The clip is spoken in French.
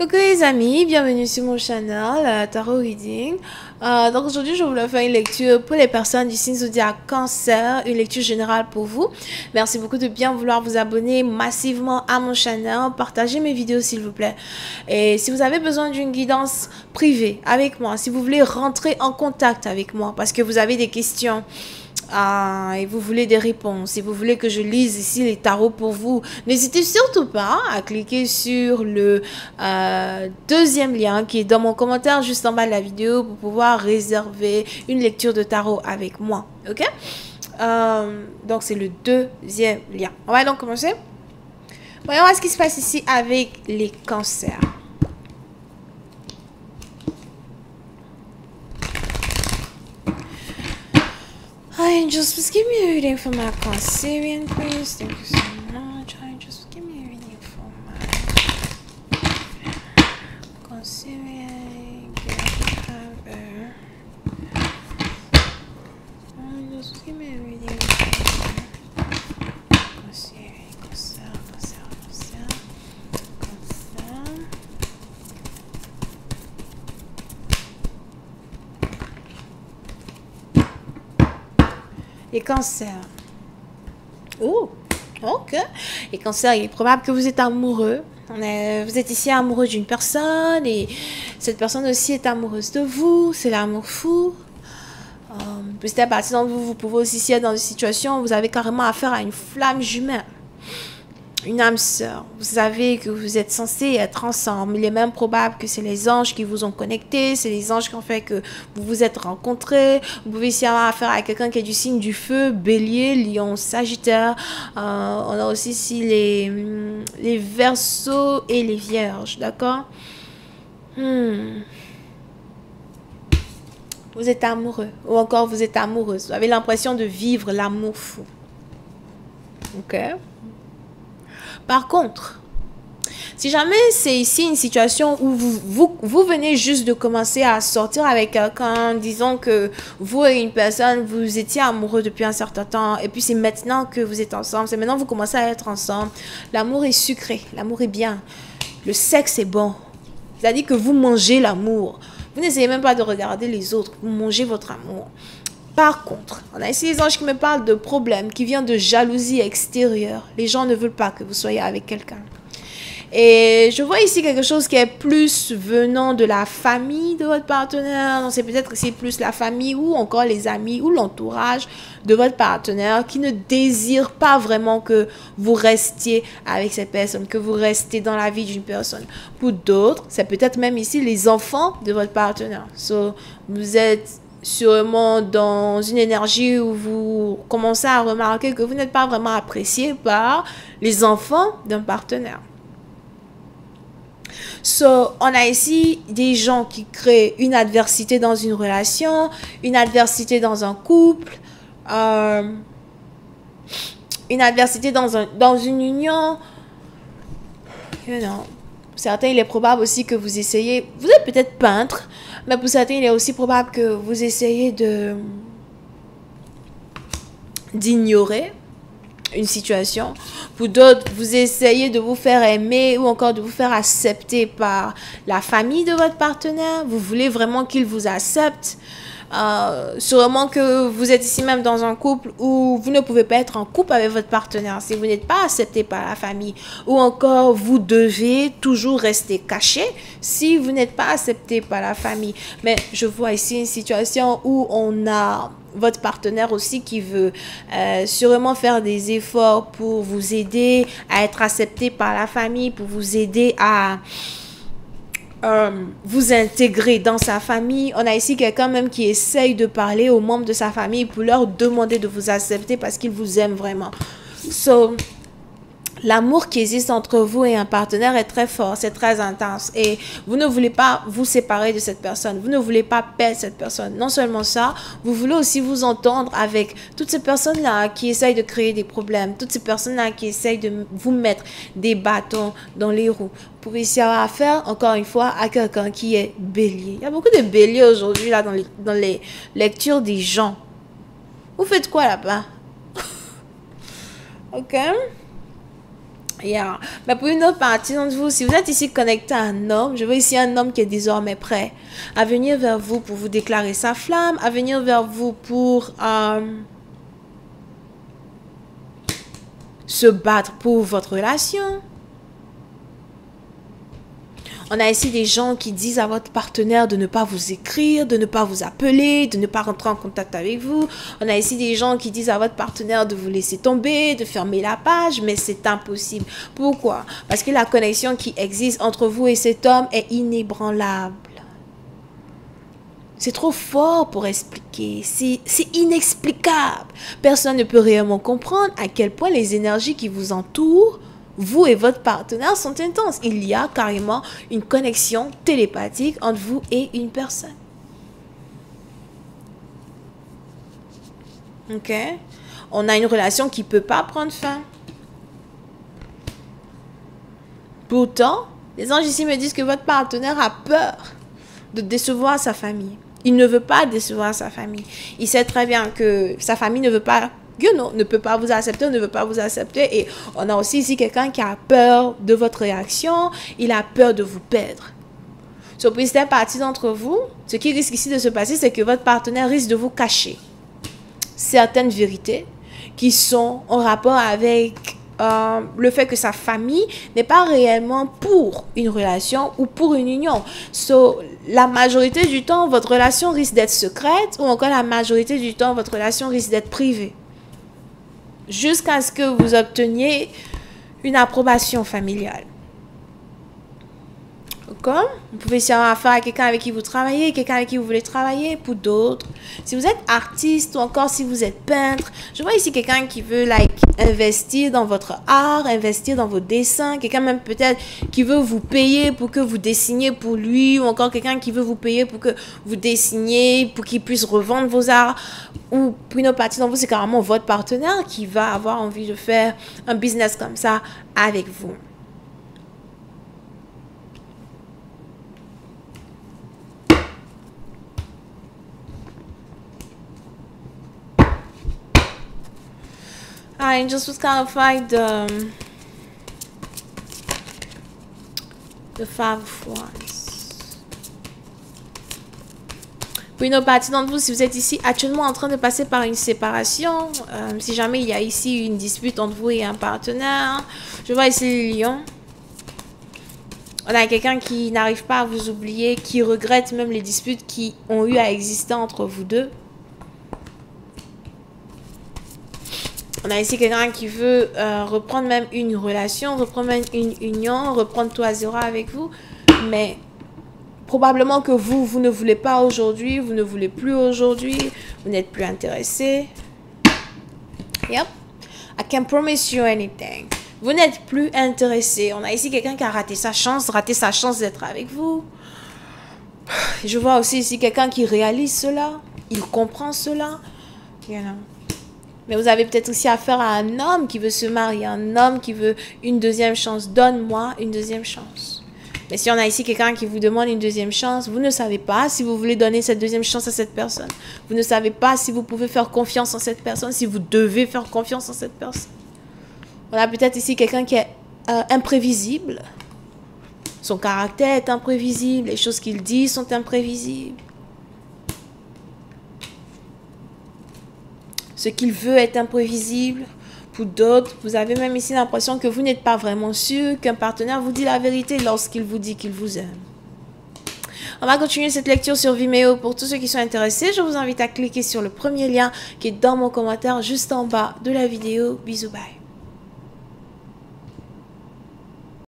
Coucou les amis, bienvenue sur mon channel Tarot Reading. Donc aujourd'hui je voulais faire une lecture pour les personnes du signe zodiaque Cancer, une lecture générale pour vous. Merci beaucoup de bien vouloir vous abonner massivement à mon channel, partagez mes vidéos s'il vous plaît. Et si vous avez besoin d'une guidance privée avec moi, si vous voulez rentrer en contact avec moi parce que vous avez des questions, et vous voulez des réponses, si vous voulez que je lise ici les tarots pour vous, n'hésitez surtout pas à cliquer sur le deuxième lien qui est dans mon commentaire juste en bas de la vidéo pour pouvoir réserver une lecture de tarot avec moi. Ok? Donc c'est le deuxième lien. On va donc commencer. Voyons voir ce qui se passe ici avec les cancers. Hi, angels, please give me a reading for my Cancerian, please. Thank you so much. Hi, angels, give me a reading for my Cancerian. Hi, angels, give me a reading for my Cancerian, Cancer. Les cancers. Oh, ok. Les cancers, il est probable que vous êtes amoureux. Vous êtes ici amoureux d'une personne et cette personne aussi est amoureuse de vous. C'est l'amour fou. Peut-être à partir de vous pouvez aussi être dans une situation où vous avez carrément affaire à une flamme jumelle. Une âme sœur. Vous savez que vous êtes censés être ensemble. Il est même probable que c'est les anges qui vous ont connectés. C'est les anges qui ont fait que vous vous êtes rencontrés. Vous pouvez ici avoir affaire à quelqu'un qui est du signe du feu, bélier, lion, sagittaire. On a aussi ici les verseaux et les vierges. D'accord? Vous êtes amoureux. Ou encore vous êtes amoureuse. Vous avez l'impression de vivre l'amour fou. Ok? Par contre, si jamais c'est ici une situation où vous venez juste de commencer à sortir avec quelqu'un, disons que vous et une personne, vous étiez amoureux depuis un certain temps, et puis c'est maintenant que vous êtes ensemble, c'est maintenant que vous commencez à être ensemble, l'amour est sucré, l'amour est bien, le sexe est bon, c'est-à-dire que vous mangez l'amour, vous n'essayez même pas de regarder les autres, vous mangez votre amour. Par contre, on a ici les anges qui me parlent de problèmes qui viennent de jalousie extérieure. Les gens ne veulent pas que vous soyez avec quelqu'un. Et je vois ici quelque chose qui est plus venant de la famille de votre partenaire. C'est peut-être ici plus la famille ou encore les amis ou l'entourage de votre partenaire qui ne désire pas vraiment que vous restiez avec cette personne, que vous restiez dans la vie d'une personne. Pour d'autres, c'est peut-être même ici les enfants de votre partenaire. Vous êtes sûrement dans une énergie où vous commencez à remarquer que vous n'êtes pas vraiment apprécié par les enfants d'un partenaire. On a ici des gens qui créent une adversité dans une relation, une adversité dans un couple, une adversité dans une union. Certains, il est probable aussi que vous essayez, vous êtes peut-être peintre, mais pour certains, il est aussi probable que vous essayez d'ignorer une situation. Pour d'autres, vous essayez de vous faire aimer ou encore de vous faire accepter par la famille de votre partenaire. Vous voulez vraiment qu'il vous accepte. Sûrement que vous êtes ici même dans un couple où vous ne pouvez pas être en couple avec votre partenaire si vous n'êtes pas accepté par la famille, ou encore vous devez toujours rester caché si vous n'êtes pas accepté par la famille. Mais je vois ici une situation où on a votre partenaire aussi qui veut sûrement faire des efforts pour vous aider à être accepté par la famille, pour vous aider à vous intégrer dans sa famille. On a ici quelqu'un même qui essaye de parler aux membres de sa famille pour leur demander de vous accepter parce qu'il vous aime vraiment. L'amour qui existe entre vous et un partenaire est très fort, c'est très intense et vous ne voulez pas vous séparer de cette personne, vous ne voulez pas perdre cette personne. Non seulement ça, vous voulez aussi vous entendre avec toutes ces personnes-là qui essayent de créer des problèmes, toutes ces personnes-là qui essayent de vous mettre des bâtons dans les roues. Vous pouvez ici avoir affaire, encore une fois, à quelqu'un qui est bélier. Il y a beaucoup de béliers aujourd'hui là dans les lectures des gens. Vous faites quoi là-bas? Ok. Yeah. Mais pour une autre partie d'entre vous, si vous êtes ici connecté à un homme, je vois ici un homme qui est désormais prêt à venir vers vous pour vous déclarer sa flamme, à venir vers vous pour se battre pour votre relation. On a ici des gens qui disent à votre partenaire de ne pas vous écrire, de ne pas vous appeler, de ne pas rentrer en contact avec vous. On a ici des gens qui disent à votre partenaire de vous laisser tomber, de fermer la page, mais c'est impossible. Pourquoi? Parce que la connexion qui existe entre vous et cet homme est inébranlable. C'est trop fort pour expliquer. C'est inexplicable. Personne ne peut réellement comprendre à quel point les énergies qui vous entourent, vous et votre partenaire, sont intenses. Il y a carrément une connexion télépathique entre vous et une personne. Ok? On a une relation qui ne peut pas prendre fin. Pourtant, les anges ici me disent que votre partenaire a peur de décevoir sa famille. Il ne veut pas décevoir sa famille. Il sait très bien que sa famille ne veut pas, ne peut pas vous accepter, ne veut pas vous accepter. Et on a aussi ici quelqu'un qui a peur de votre réaction. Il a peur de vous perdre. Pour certaines parties d'entre vous, ce qui risque ici de se passer, c'est que votre partenaire risque de vous cacher certaines vérités qui sont en rapport avec le fait que sa famille n'est pas réellement pour une relation ou pour une union. La majorité du temps, votre relation risque d'être secrète ou encore la majorité du temps, votre relation risque d'être privée. Jusqu'à ce que vous obteniez une approbation familiale. Comme vous pouvez aussi avoir affaire à quelqu'un avec qui vous travaillez, quelqu'un avec qui vous voulez travailler. Pour d'autres, si vous êtes artiste ou encore si vous êtes peintre, je vois ici quelqu'un qui veut investir dans votre art, investir dans vos dessins, quelqu'un même peut-être qui veut vous payer pour que vous dessiniez pour lui, ou encore quelqu'un qui veut vous payer pour que vous dessiniez, pour qu'il puisse revendre vos arts. Ou pour une autre partie d'entre vous, c'est carrément votre partenaire qui va avoir envie de faire un business comme ça avec vous. I just was clarified the Five of Wands. Pour une autre partie d'entre vous, si vous êtes ici actuellement en train de passer par une séparation, si jamais il y a ici une dispute entre vous et un partenaire, je vois ici les lions. On a quelqu'un qui n'arrive pas à vous oublier, qui regrette même les disputes qui ont eu à exister entre vous deux. On a ici quelqu'un qui veut reprendre même une relation, reprendre même une union, reprendre tout à zéro avec vous. Mais probablement que vous ne voulez pas aujourd'hui, vous ne voulez plus aujourd'hui, vous n'êtes plus intéressé. Yep. I can't promise you anything. Vous n'êtes plus intéressé. On a ici quelqu'un qui a raté sa chance d'être avec vous. Je vois aussi ici quelqu'un qui réalise cela. Il comprend cela. You know. Mais vous avez peut-être aussi affaire à un homme qui veut se marier, un homme qui veut une deuxième chance. Donne-moi une deuxième chance. Mais si on a ici quelqu'un qui vous demande une deuxième chance, vous ne savez pas si vous voulez donner cette deuxième chance à cette personne. Vous ne savez pas si vous pouvez faire confiance en cette personne, si vous devez faire confiance en cette personne. On a peut-être ici quelqu'un qui est imprévisible. Son caractère est imprévisible, les choses qu'il dit sont imprévisibles. Ce qu'il veut est imprévisible. Pour d'autres, vous avez même ici l'impression que vous n'êtes pas vraiment sûr qu'un partenaire vous dit la vérité lorsqu'il vous dit qu'il vous aime. On va continuer cette lecture sur Vimeo. Pour tous ceux qui sont intéressés, je vous invite à cliquer sur le premier lien qui est dans mon commentaire juste en bas de la vidéo. Bisous, bye.